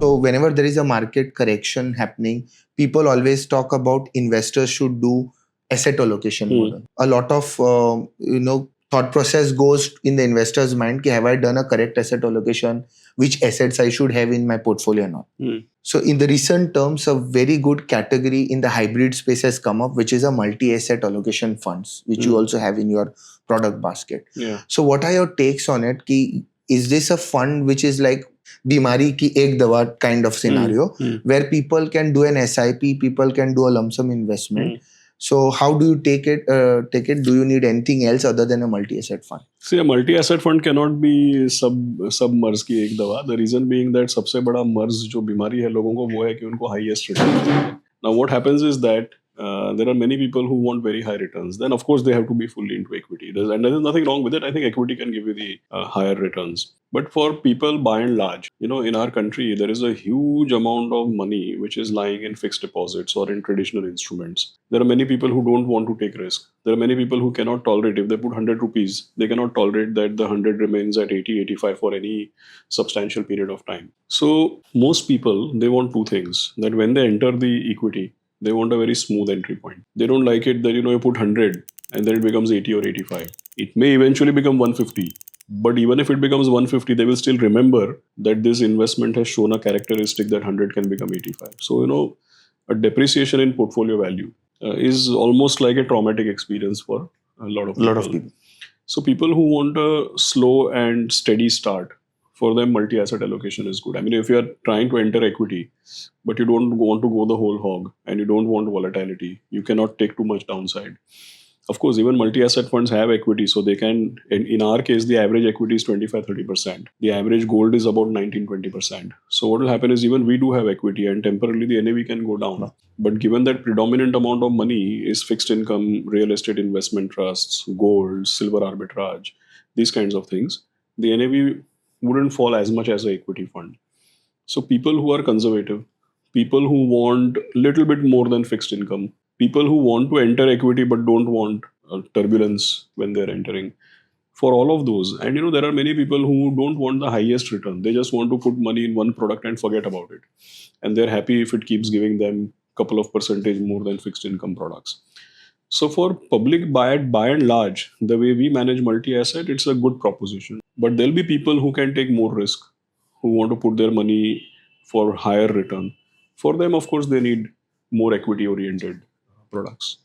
So whenever there is a market correction happening, people always talk about investors should do asset allocation model. A lot of thought process goes in the investor's mind. Ki, have I done a correct asset allocation? Which assets I should have in my portfolio now? So in the recent terms, a very good category in the hybrid space has come up, which is a multi-asset allocation funds, which you also have in your product basket. So what are your takes on it? Ki, is this a fund which is like Bimari ki ek dawa kind of scenario where people can do an SIP, people can do a lump sum investment? So how do you take it? Do you need anything else other than a multi-asset fund? See, a multi-asset fund cannot be सब मर्ज की एक दवा. The reason being that सबसे बड़ा मर्ज जो बीमारी है लोगों को वो है कि उनको highest return. Now what happens is that there are many people who want very high returns. Then of course they have to be fully into equity. And there's nothing wrong with it. I think equity can give you the higher returns. But for people by and large, in our country, there is a huge amount of money which is lying in fixed deposits or in traditional instruments. There are many people who don't want to take risk. There are many people who cannot tolerate, if they put 100 rupees, they cannot tolerate that the 100 remains at 80, 85 for any substantial period of time. So most people, they want two things, that when they enter the equity, they want a very smooth entry point. They don't like it that, you put 100 and then it becomes 80 or 85. It may eventually become 150. But even if it becomes 150, they will still remember that this investment has shown a characteristic that 100 can become 85. So, a depreciation in portfolio value is almost like a traumatic experience for a lot of people. So people who want a slow and steady start, for them multi-asset allocation is good. I mean, if you are trying to enter equity, but you don't want to go the whole hog and you don't want volatility, you cannot take too much downside. Of course, even multi-asset funds have equity, so they can, in our case, the average equity is 25-30%. The average gold is about 19-20%. So what will happen is even we do have equity and temporarily the NAV can go down. But given that predominant amount of money is fixed income, real estate investment trusts, gold, silver arbitrage, these kinds of things, the NAV wouldn't fall as much as an equity fund. So people who are conservative, people who want a little bit more than fixed income, people who want to enter equity but don't want turbulence when they're entering, for all of those. And there are many people who don't want the highest return. They just want to put money in one product and forget about it. And they're happy if it keeps giving them a couple of percentage more than fixed income products. So for public by and large, the way we manage multi-asset, it's a good proposition. But there'll be people who can take more risk, who want to put their money for higher return. For them, of course, they need more equity-oriented products.